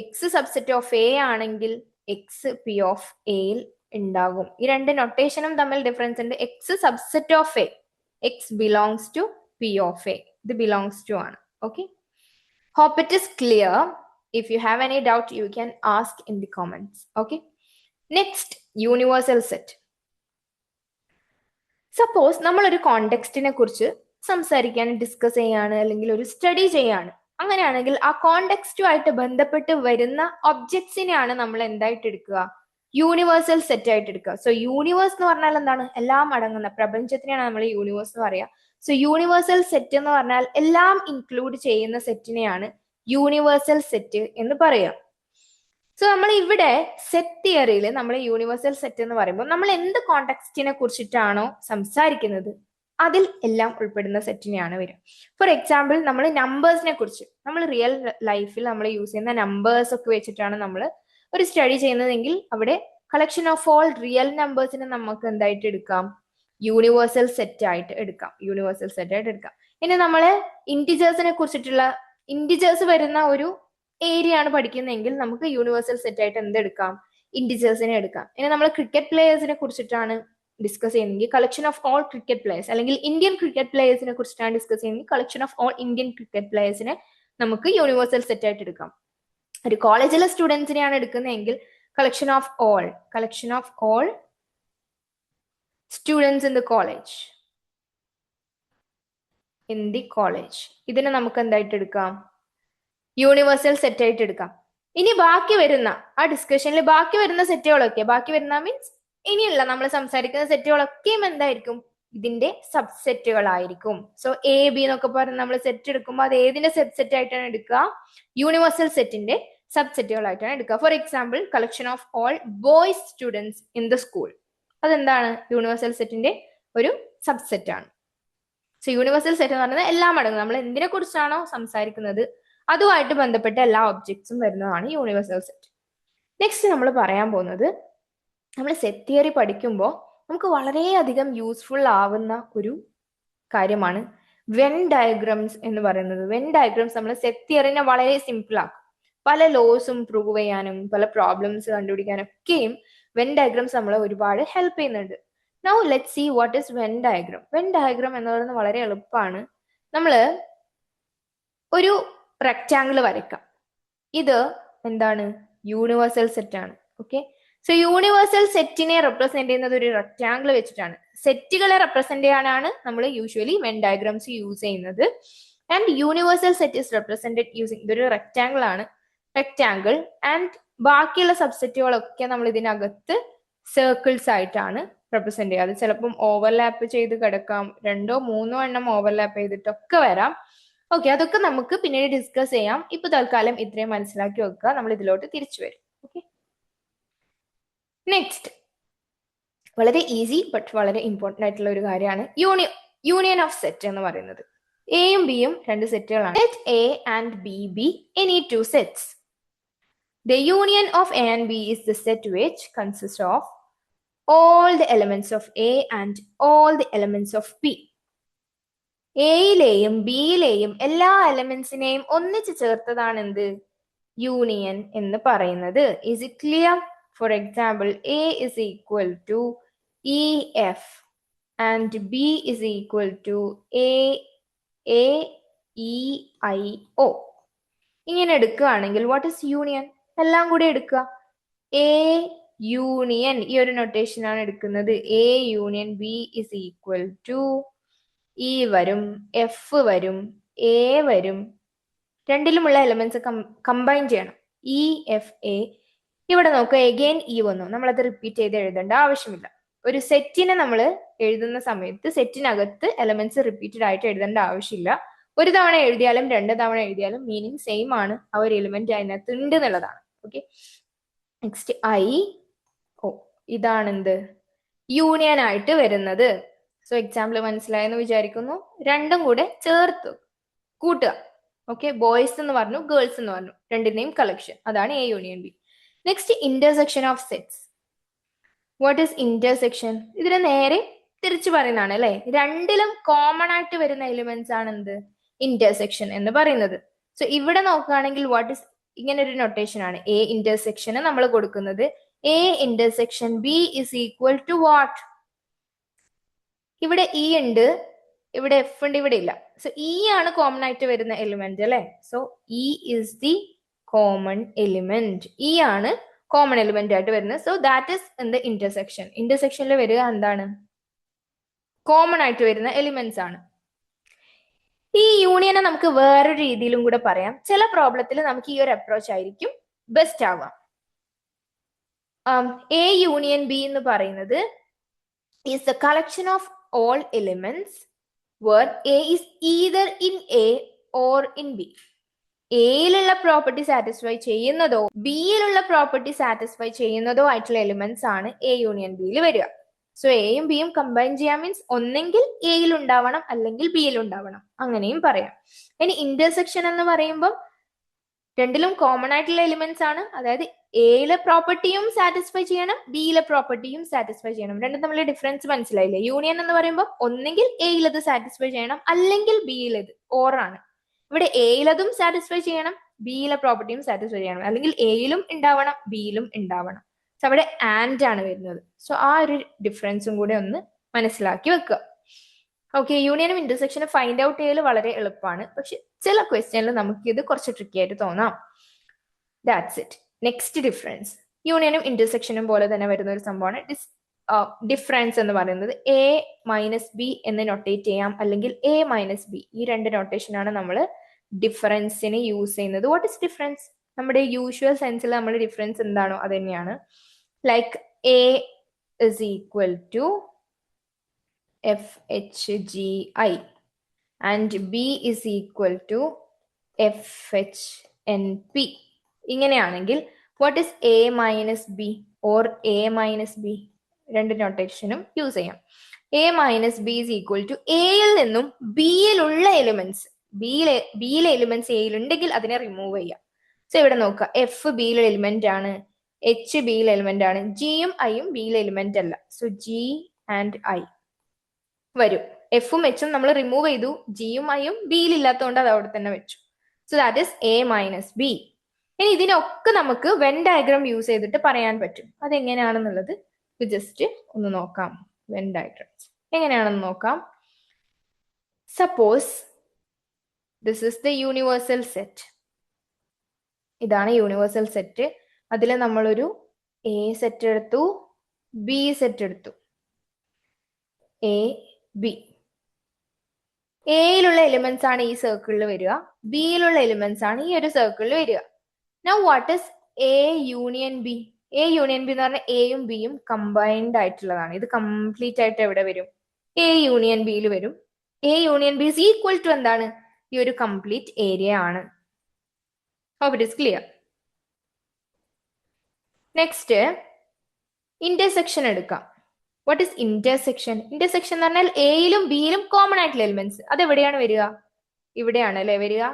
എക്സ് സബ്സെറ്റ് ഓഫ് എ ആണെങ്കിൽ എക്സ് പി ഓഫ് എയിൽ ഉണ്ടാകും. ഈ രണ്ട് നൊട്ടേഷനും തമ്മിൽ ഡിഫറൻസ് ഉണ്ട്. X subset of A, X belongs to P of A. ഇത് ബിലോങ്സ് ടു ആണ്. Okay, hope it is clear. If you have any doubt, you can ask in the comments. Okay, next, universal set. Suppose നമ്മൾ ഒരു കോണ്ടെക്സ്റ്റിനെ കുറിച്ച് സംസാരിക്കാൻ, discuss ചെയ്യാണ്, അല്ലെങ്കിൽ ഒരു study ചെയ്യാണ്. അങ്ങനെയാണെങ്കിൽ ആ കോണ്ടെക്സ്റ്റുമായിട്ട് ബന്ധപ്പെട്ട് വരുന്ന ഒബ്ജക്ട്സിനെയാണ് നമ്മൾ എന്തായിട്ട് എടുക്കുക? യൂണിവേഴ്സൽ സെറ്റ് ആയിട്ട് എടുക്കുക. സോ യൂണിവേഴ്സ് എന്ന് പറഞ്ഞാൽ എന്താണ്? എല്ലാം അടങ്ങുന്ന പ്രപഞ്ചത്തിനെയാണ് നമ്മൾ യൂണിവേഴ്സ് എന്ന് പറയുക. സോ യൂണിവേഴ്സൽ സെറ്റ് എന്ന് പറഞ്ഞാൽ എല്ലാം ഇൻക്ലൂഡ് ചെയ്യുന്ന സെറ്റിനെയാണ് യൂണിവേഴ്സൽ സെറ്റ് എന്ന് പറയുക. സോ നമ്മൾ ഇവിടെ സെറ്റ് തിയറിയിൽ നമ്മൾ യൂണിവേഴ്സൽ സെറ്റ് എന്ന് പറയുമ്പോൾ നമ്മൾ എന്ത് കോണ്ടെക്സ്റ്റിനെ കുറിച്ചിട്ടാണോ സംസാരിക്കുന്നത് അതിൽ എല്ലാം ഉൾപ്പെടുന്ന സെറ്റിനെയാണ് വരിക. ഫോർ എക്സാമ്പിൾ, നമ്മൾ നമ്പേഴ്സിനെ കുറിച്ച്, നമ്മൾ റിയൽ ലൈഫിൽ നമ്മൾ യൂസ് ചെയ്യുന്ന നമ്പേഴ്സ് ഒക്കെ വെച്ചിട്ടാണ് നമ്മൾ ഒരു സ്റ്റഡി ചെയ്യുന്നതെങ്കിൽ അവിടെ കളക്ഷൻ ഓഫ് ഓൾ റിയൽ നമ്പേഴ്സിനെ നമുക്ക് എന്തായിട്ട് എടുക്കാം? യൂണിവേഴ്സൽ സെറ്റ് ആയിട്ട് എടുക്കാം. യൂണിവേഴ്സൽ സെറ്റ് ആയിട്ട് എടുക്കാം. ഇനി നമ്മള് ഇന്റിജേഴ്സിനെ കുറിച്ചിട്ടുള്ള, ഇന്റിജേഴ്സ് വരുന്ന ഒരു ഏരിയ ആണ് പഠിക്കുന്നതെങ്കിൽ നമുക്ക് യൂണിവേഴ്സൽ സെറ്റ് ആയിട്ട് എന്തെടുക്കാം? ഇന്റിജേഴ്സിനെ എടുക്കാം. ഇനി നമ്മൾ ക്രിക്കറ്റ് പ്ലേയേഴ്സിനെ കുറിച്ചിട്ടാണ് ഡിസ്കസ് ചെയ്യുന്നെങ്കിൽ collection of all cricket players, അല്ലെങ്കിൽ ഇന്ത്യൻ ക്രിക്കറ്റ് പ്ലേയേഴ്സിനെ കുറിച്ചിട്ടാണ് ഡിസ്കസ് ചെയ്യുന്നത്, collection of all Indian cricket പ്ലേയേഴ്സിനെ നമുക്ക് യൂണിവേഴ്സൽ സെറ്റ് ആയിട്ട് എടുക്കാം. ഒരു കോളേജിലെ സ്റ്റുഡൻസിനെയാണ് എടുക്കുന്നതെങ്കിൽ collection of all students in the college, ഇതിനെ നമുക്ക് എന്തായിട്ട് എടുക്കാം? യൂണിവേഴ്സൽ സെറ്റ് ആയിട്ട് എടുക്കാം. ഇനി ബാക്കി വരുന്ന ആ ഡിസ്കഷനിൽ ബാക്കി വരുന്ന സെറ്റുകളൊക്കെ, ബാക്കി വരുന്ന മീൻസ് ഇനിയുള്ള നമ്മൾ സംസാരിക്കുന്ന സെറ്റുകളൊക്കെയും എന്തായിരിക്കും? ഇതിന്റെ സബ്സെറ്റുകളായിരിക്കും. സോ എ ബി എന്നൊക്കെ പറഞ്ഞ് നമ്മൾ സെറ്റ് എടുക്കുമ്പോൾ അത് ഏതിന്റെ സബ്സെറ്റ് ആയിട്ടാണ് എടുക്കുക? യൂണിവേഴ്സൽ സെറ്റിന്റെ സബ്സെറ്റുകളായിട്ടാണ് എടുക്കുക. For example, collection of all boys students in the school, അതെന്താണ്? യൂണിവേഴ്സൽ സെറ്റിന്റെ ഒരു സബ്സെറ്റ് ആണ്. സോ യൂണിവേഴ്സൽ സെറ്റ് എന്ന് പറയുന്നത് എല്ലാം അടങ്ങും. നമ്മൾ എന്തിനെ കുറിച്ചാണോ സംസാരിക്കുന്നത് അതുമായിട്ട് ബന്ധപ്പെട്ട എല്ലാ ഒബ്ജക്ട്സും വരുന്നതാണ് യൂണിവേഴ്സൽ സെറ്റ്. നെക്സ്റ്റ് നമ്മൾ പറയാൻ പോകുന്നത്, നമ്മൾ സെറ്റ് തിയറി പഠിക്കുമ്പോൾ നമുക്ക് വളരെയധികം യൂസ്ഫുൾ ആവുന്ന ഒരു കാര്യമാണ് വെൻ ഡയഗ്രംസ് എന്ന് പറയുന്നത്. വെൻ ഡയഗ്രംസ് നമ്മൾ സെറ്റ് തിയറിനെ വളരെ സിമ്പിൾ ആക്കും. പല ലോസും പ്രൂവ് ചെയ്യാനും പല പ്രോബ്ലംസ് കണ്ടുപിടിക്കാനും ഒക്കെയും വെൻ ഡയഗ്രംസ് നമ്മളെ ഒരുപാട് ഹെൽപ്പ് ചെയ്യുന്നുണ്ട്. Now let see what is Venn diagram. Venn diagram എന്ന് പറയുന്നത് വളരെ എളുപ്പമാണ്. നമ്മള് ഒരു റെക്റ്റാങ്കിൾ വരയ്ക്കാം. ഇത് എന്താണ്? യൂണിവേഴ്സൽ സെറ്റ് ആണ്. ഓക്കെ, സോ യൂണിവേഴ്സൽ സെറ്റിനെ റെപ്രസെന്റ് ചെയ്യുന്നത് ഒരു റെക്റ്റാങ്കിൾ വെച്ചിട്ടാണ്. സെറ്റുകളെ റെപ്രസെന്റ് ചെയ്യാനാണ് നമ്മൾ യൂഷ്വലി വെൻ ഡയഗ്രാംസ് യൂസ് ചെയ്യുന്നത്. And universal set is represented using, ഇതൊരു റെക്റ്റാങ്കിൾ ആണ്, റെക്റ്റാങ്കിൾ. ആൻഡ് ബാക്കിയുള്ള സബ്സെറ്റുകളൊക്കെ നമ്മൾ ഇതിനകത്ത് സർക്കിൾസ് ആയിട്ടാണ് റെപ്രസെന്റ് ചെയ്യുക. അത് ചിലപ്പം ഓവർലാപ്പ് ചെയ്ത് കിടക്കാം, 2-3 എണ്ണം ഓവർലാപ്പ് ചെയ്തിട്ടൊക്കെ വരാം. ഓക്കെ, അതൊക്കെ നമുക്ക് പിന്നീട് ഡിസ്കസ് ചെയ്യാം. ഇപ്പൊ തൽക്കാലം ഇത്രയും മനസ്സിലാക്കി വെക്കുക. നമ്മൾ ഇതിലോട്ട് തിരിച്ചു വരും. ഓക്കെ, നെക്സ്റ്റ് വളരെ ഈസി ബട്ട് വളരെ ഇമ്പോർട്ടന്റ് ആയിട്ടുള്ള ഒരു കാര്യമാണ് യൂണിയൻ ഓഫ് സെറ്റ് എന്ന് പറയുന്നത്. എയും ബിയും രണ്ട് സെറ്റുകളാണ്. Let A and B be any two sets. The union of A and B is the set which consists of all the elements of A and all the elements of B. എയിലെയും ബിയിലെയും എല്ലാ എലമെന്റ്സിനെയും ഒന്നിച്ച് ചേർത്തതാണ് എന്ത്? Union എന്ന് പറയുന്നത്. Is it clear? For example, A is equal to EF and B is equal to AEIO. ഇങ്ങനെ എടുക്കുകയാണെങ്കിൽ what is union? എല്ലാം കൂടി എടുക്കുക. എ യൂണിയൻ, ഈ ഒരു നൊട്ടേഷൻ ആണ് എടുക്കുന്നത്. A union B is equal to E വരും, എഫ് വരും, എ വരും. രണ്ടിലുമുള്ള എലമെന്റ്സ് കമ്പൈൻ ചെയ്യണം. E F A. ഇവിടെ നോക്കുക, എഗെയിൻ ഇ വന്നു. നമ്മളത് റിപ്പീറ്റ് ചെയ്ത് എഴുതേണ്ട ആവശ്യമില്ല. ഒരു സെറ്റിനെ നമ്മൾ എഴുതുന്ന സമയത്ത് സെറ്റിനകത്ത് എലമെന്റ്സ് റിപ്പീറ്റഡ് ആയിട്ട് എഴുതേണ്ട ആവശ്യമില്ല. ഒരു തവണ എഴുതിയാലും 2 തവണ എഴുതിയാലും മീനിങ് സെയിം ആണ്. ആ ഒരു എലിമെന്റ് അതിനകത്ത് ഉണ്ട് എന്നുള്ളതാണ്. ഓക്കെ, നെക്സ്റ്റ് ഐ ഓ, ഇതാണ് എന്ത്? യൂണിയൻ ആയിട്ട് വരുന്നത്. സോ എക്സാമ്പിൾ മനസ്സിലായെന്ന് വിചാരിക്കുന്നു. രണ്ടും കൂടെ ചേർത്ത് കൂട്ടുക. ഓക്കെ, ബോയ്സ് എന്ന് പറഞ്ഞു, ഗേൾസ് എന്ന് പറഞ്ഞു, രണ്ടിന്റെയും കളക്ഷൻ, അതാണ് A union B. Next intersection of sets. What is intersection? ഇതിന് നേരെ തിരിച്ചു പറയുന്നതാണ് അല്ലെ. രണ്ടിലും കോമൺ ആയിട്ട് വരുന്ന എലിമെന്റ്സ് ആണ് എന്ത്? ഇന്റർസെക്ഷൻ എന്ന് പറയുന്നത്. സോ ഇവിടെ നോക്കുകയാണെങ്കിൽ വാട്ട് ഇസ്, ഇങ്ങനെ ഒരു നൊട്ടേഷൻ ആണ്. എ ഇന്റർസെക്ഷന് നമ്മൾ കൊടുക്കുന്നത് A intersection B is equal to what? ഇവിടെ ഇ ഉണ്ട്, ഇവിടെ എഫ് ഉണ്ട്, ഇവിടെ ഇല്ല. സോ ഇ ആണ് കോമൺ ആയിട്ട് വരുന്ന എലിമെന്റ് അല്ലെ. So E is the common element. E ആണ് കോമൺ എലിമെന്റ് ആയിട്ട് വരുന്നത്. So that is in the intersection. ഇന്റർസെക്ഷനിൽ വരിക എന്താണ്? കോമൺ ആയിട്ട് വരുന്ന എലിമെന്റ്സ് ആണ്. ഈ യൂണിയനെ നമുക്ക് വേറൊരു രീതിയിലും കൂടെ പറയാം. ചില പ്രോബ്ലത്തിൽ നമുക്ക് ഈ ഒരു അപ്രോച്ച് ആയിരിക്കും ബെസ്റ്റ് ആവാം. എ യൂണിയൻ ബി എന്ന് പറയുന്നത് is the collection of all elements where A is either in A or in B. എയിലുള്ള പ്രോപ്പർട്ടി സാറ്റിസ്ഫൈ ചെയ്യുന്നതോ ബിയിലുള്ള പ്രോപ്പർട്ടി സാറ്റിസ്ഫൈ ചെയ്യുന്നതോ ആയിട്ടുള്ള എലിമെന്റ്സ് ആണ് എ യൂണിയൻ ബിയിൽ വരിക. സോ എയും ബിയും കമ്പൈൻ ചെയ്യാൻ മീൻസ് ഒന്നെങ്കിൽ എയിൽ ഉണ്ടാവണം അല്ലെങ്കിൽ ബിയിൽ ഉണ്ടാവണം, അങ്ങനെയും പറയാം. ഇനി ഇന്റർസെക്ഷൻ എന്ന് പറയുമ്പോൾ രണ്ടിലും കോമൺ ആയിട്ടുള്ള എലിമെന്റ്സ് ആണ്. അതായത് എയിലെ പ്രോപ്പർട്ടിയും സാറ്റിസ്ഫൈ ചെയ്യണം, ബിയിലെ പ്രോപ്പർട്ടിയും സാറ്റിസ്ഫൈ ചെയ്യണം. രണ്ടും തമ്മിലുള്ള ഡിഫറൻസ് മനസ്സിലായില്ലേ? യൂണിയൻ എന്ന് പറയുമ്പോൾ ഒന്നെങ്കിൽ എയിലത് സാറ്റിസ്ഫൈ ചെയ്യണം അല്ലെങ്കിൽ ബിയിലത്, ഓറാണ്. ഇവിടെ എയിലതും സാറ്റിസ്ഫൈ ചെയ്യണം, ബിയിലെ പ്രോപ്പർട്ടിയും സാറ്റിസ്ഫൈ ചെയ്യണം, അല്ലെങ്കിൽ എയിലും ഉണ്ടാവണം ബിയിലും ഉണ്ടാവണം. സോ അവിടെ ആൻഡ് ആണ് വരുന്നത്. സോ ആ ഒരു ഡിഫറൻസും കൂടെ ഒന്ന് മനസ്സിലാക്കി വെക്കുക. ഓക്കെ, യൂണിയനും ഇന്റർസെക്ഷനും ഫൈൻഡ് ഔട്ട് ചെയ്യൽ വളരെ എളുപ്പമാണ്. പക്ഷെ ചില ക്വസ്റ്റ്യനിൽ നമുക്ക് ഇത് കുറച്ച് ട്രിക്കി ആയിട്ട് തോന്നാം. That's it. Next difference. യൂണിയനും ഇന്റർസെക്ഷനും പോലെ തന്നെ വരുന്ന ഒരു സംഭവമാണ് ഡിഫറൻസ് എന്ന് പറയുന്നത്. എ മൈനസ് ബി എന്ന് നൊട്ടേറ്റ് ചെയ്യാം, അല്ലെങ്കിൽ എ മൈനസ് ബി. ഈ രണ്ട് നൊട്ടേഷനാണ് നമ്മൾ ഡിഫറൻസിന് യൂസ് ചെയ്യുന്നത്. What is difference? നമ്മുടെ യൂഷ്വൽ സെൻസിൽ നമ്മൾ ഡിഫറൻസ് എന്താണോ അത് തന്നെയാണ്. Like A is equal to FHGI and B is equal to FHNP. ഇങ്ങനെയാണെങ്കിൽ what is A minus B or A minus B? രണ്ട് നൊട്ടേഷനും യൂസ് ചെയ്യാം. A minus B is equal to എയിൽ നിന്നും ബിയിലുള്ള എലിമെന്റ്സ്, ബിയിലെ എലിമെന്റ്സ് എയിൽ ഉണ്ടെങ്കിൽ അതിനെ റിമൂവ് ചെയ്യാം. സോ ഇവിടെ നോക്കുക, എഫ് ബിയിലെ എലിമെന്റ് ആണ്, എച്ച് ബിയിലെ എലിമെന്റ് ആണ്, ജിയും ഐയും ബിയിലെ എലിമെന്റ് അല്ല. സോ ജി ആൻഡ് ഐ വരും. എഫും എച്ചും നമ്മൾ റിമൂവ് ചെയ്തു, ജിയും ഐയും ബിയിൽ ഇല്ലാത്തതുകൊണ്ട് അത് അവിടെ തന്നെ വെച്ചു. So that is A minus B. ഇനി ഇതിനൊക്കെ നമുക്ക് വെൻ ഡയഗ്രാം യൂസ് ചെയ്തിട്ട് പറയാൻ പറ്റും. അതെങ്ങനെയാണെന്നുള്ളത് ജസ്റ്റ് ഒന്ന് നോക്കാം. വെൻ ഡയഗ്രാംസ് എങ്ങനെയാണെന്ന് നോക്കാം. Suppose this is the universal set. ഇതാണ് യൂണിവേഴ്സൽ സെറ്റ്. അതിൽ നമ്മളൊരു എ സെറ്റ് എടുത്തു, ബി സെറ്റ് എടുത്തു. എ ബി, എയിലുള്ള എലിമെന്റ്സ് ആണ് ഈ സർക്കിളിൽ വരിക, ബിയിലുള്ള എലിമെന്റ്സ് ആണ് ഈ ഒരു സർക്കിളിൽ വരിക. Now what is A union B? A union B എന്ന് പറഞ്ഞാൽ എയും ബിയും കമ്പൈൻഡ് ആയിട്ടുള്ളതാണ്. ഇത് കംപ്ലീറ്റ് ആയിട്ട് എവിടെ വരും? എ യൂണിയൻ ബിയിൽ വരും. A union B is equal to എന്താണ്? ഈ ഒരു കംപ്ലീറ്റ് ഏരിയ ആണ്. Hope it is clear. Next intersection എടുക്കാം. What is intersection? ഇന്റർസെക്ഷൻ എന്ന് പറഞ്ഞാൽ എയിലും ബിയിലും കോമൺ ആയിട്ടുള്ള എലിമെന്റ്സ്. അത് എവിടെയാണ് വരിക? ഇവിടെയാണ് അല്ലെ വരിക.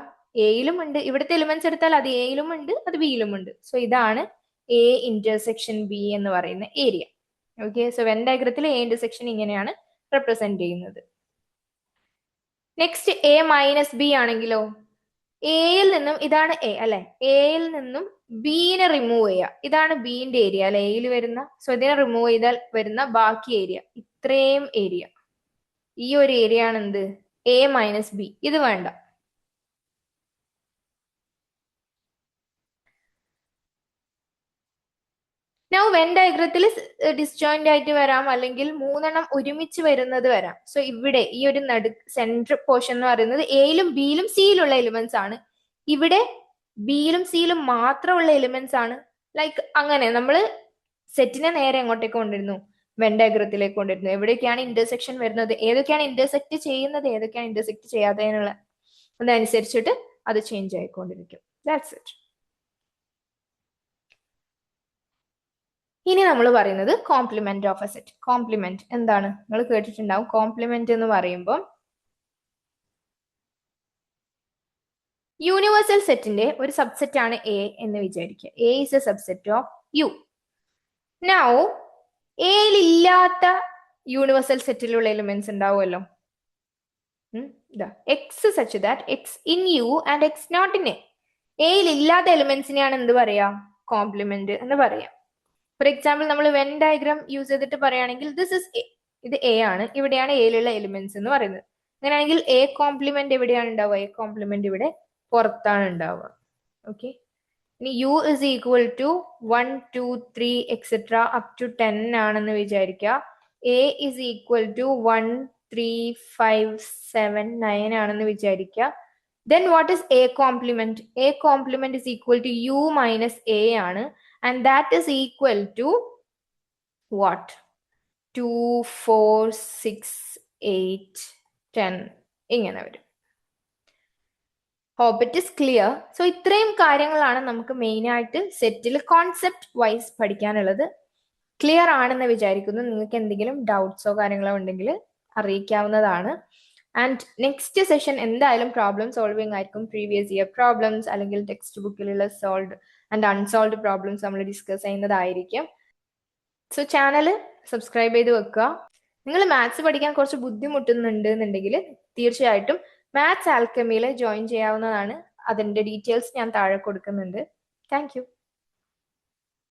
എയിലും ഉണ്ട്, ഇവിടുത്തെ എലിമെന്റ്സ് എടുത്താൽ അത് എയിലും ഉണ്ട്, അത് ബിയിലും ഉണ്ട്. സോ ഇതാണ് എ ഇന്റർസെക്ഷൻ ബി എന്ന് പറയുന്ന ഏരിയ. ഓക്കെ, സോ വെൻ ഡയഗ്രത്തിൽ എ ഇന്റർസെക്ഷൻ ഇങ്ങനെയാണ് റെപ്രസെന്റ് ചെയ്യുന്നത്. നെക്സ്റ്റ് എ മൈനസ് ബി ആണെങ്കിലോ, എയിൽ നിന്നും ഇതാണ് എ അല്ലെ, എയിൽ നിന്നും ബിനെ റിമൂവ് ചെയ്യുക. ഇതാണ് ബിന്റെ ഏരിയ അല്ലെ, എയിൽ വരുന്ന. സോ ഇതിനെ റിമൂവ് ചെയ്താൽ വരുന്ന ബാക്കി ഏരിയ, ഇത്രയും ഏരിയ, ഈ ഒരു ഏരിയ ആണ് എന്ത്? A minus B. ഇത് വേണ്ട. നൗ വെൻ ഡയഗ്രത്തിൽ ഡിസ്ജോയിന്റ് ആയിട്ട് വരാം, അല്ലെങ്കിൽ മൂന്നെണ്ണം ഒരുമിച്ച് വരുന്നത് വരാം. സോ ഇവിടെ ഈ ഒരു സെൻട്രൽ പോർഷൻ എന്ന് പറയുന്നത് എയിലും ബിയിലും സിയിലുള്ള എലിമെന്റ്സ് ആണ്. ഇവിടെ ബിയിലും സിയിലും മാത്രമുള്ള എലിമെന്റ്സ് ആണ്. ലൈക്ക് അങ്ങനെ നമ്മൾ സെറ്റിനെ നേരെ എങ്ങോട്ടേക്ക് കൊണ്ടിരുന്നു? വെൻ ഡയഗ്രത്തിലേക്ക് കൊണ്ടിരുന്നു. എവിടെയൊക്കെയാണ് ഇന്റർസെക്ഷൻ വരുന്നത്, ഏതൊക്കെയാണ് ഇന്റർസെക്ട് ചെയ്യുന്നത്, ഏതൊക്കെയാണ് ഇന്റർസെക്ട് ചെയ്യാത്തതിനുള്ള അതനുസരിച്ചിട്ട് അത് ചേഞ്ച് ആയിക്കൊണ്ടിരിക്കും. That's it. ഇനി നമ്മൾ പറയുന്നത് complement of a set. Complement എന്താണ്? നിങ്ങൾ കേട്ടിട്ടുണ്ടാവും. കോംപ്ലിമെന്റ് എന്ന് പറയുമ്പോൾ യൂണിവേഴ്സൽ സെറ്റിന്റെ ഒരു സബ്സെറ്റ് ആണ് എ എന്ന് വിചാരിക്കുക. A is a subset of U. Now എയിൽ ഇല്ലാത്ത യൂണിവേഴ്സൽ സെറ്റിലുള്ള എലിമെന്റ്സ് ഉണ്ടാവുമല്ലോ. X such that X in U and X not in A. എയിൽ ഇല്ലാത്ത എലിമെന്റ്സിനെയാണ് എന്ത് പറയാ? കോംപ്ലിമെന്റ് എന്ന് പറയാം. ഫോർ എക്സാമ്പിൾ നമ്മൾ വെൻ ഡയഗ്രാം യൂസ് ചെയ്തിട്ട് പറയുകയാണെങ്കിൽ ദിസ് ഇസ് എ, ഇത് എ ആണ്, ഇവിടെയാണ് എയിലുള്ള എലിമെന്റ്സ് എന്ന് പറയുന്നത്. അങ്ങനെയാണെങ്കിൽ എ കോംപ്ലിമെന്റ് എവിടെയാണ് ഉണ്ടാവുക? എ കോംപ്ലിമെന്റ് ഇവിടെ പുറത്താണ് ഉണ്ടാവുക. ഓക്കെ, ഇനി U is equal to 1 2 3 etcetera up to 10 ആണെന്ന് വിചാരിക്കുക. എ ഇസ് ഈക്വൽ ടു 1 3 5 7 9 ആണെന്ന് വിചാരിക്കുക. Then what is A complement? A complement is equal to U minus A ആണ്. And that is equal to what? 2 4 6 8 10 ഇങ്ങനെ വരും. Hope it is clear. So ഇത്രയും കാര്യങ്ങളാണ് നമുക്ക് മെയിൻ ആയിട്ട് സെറ്റിൽ കോൺസെപ്റ്റ് വൈസ് പഠിക്കാനുള്ളത്. ക്ലിയർ ആണെന്ന് വിചാരിക്കുന്നു. നിങ്ങൾക്ക് എന്തെങ്കിലും ഡൗട്ട്സോ കാര്യങ്ങളോ ഉണ്ടെങ്കിൽ അറിയിക്കാവുന്നതാണ്. ആൻഡ് നെക്സ്റ്റ് സെഷൻ എന്തായാലും പ്രോബ്ലം സോൾവിങ് ആയിരിക്കും. പ്രീവിയസ് ഇയർ പ്രോബ്ലംസ് അല്ലെങ്കിൽ ടെക്സ്റ്റ് ബുക്കിലുള്ള സോൾവ്ഡ് ആൻഡ് അൺസോൾവ്ഡ് പ്രോബ്ലംസ് നമ്മൾ ഡിസ്കസ് ചെയ്യുന്നതായിരിക്കും. സോ ചാനൽ സബ്സ്ക്രൈബ് ചെയ്ത് വെക്കുക. നിങ്ങൾ മാത്സ് പഠിക്കാൻ കുറച്ച് ബുദ്ധിമുട്ടുന്നുണ്ട് എന്നുണ്ടെങ്കിൽ തീർച്ചയായിട്ടും മാത്സ് ആൽക്കമിയിൽ ജോയിൻ ചെയ്യാവുന്നതാണ്. അതിൻ്റെ ഡീറ്റെയിൽസ് ഞാൻ താഴെ കൊടുക്കുന്നുണ്ട്. Thank you.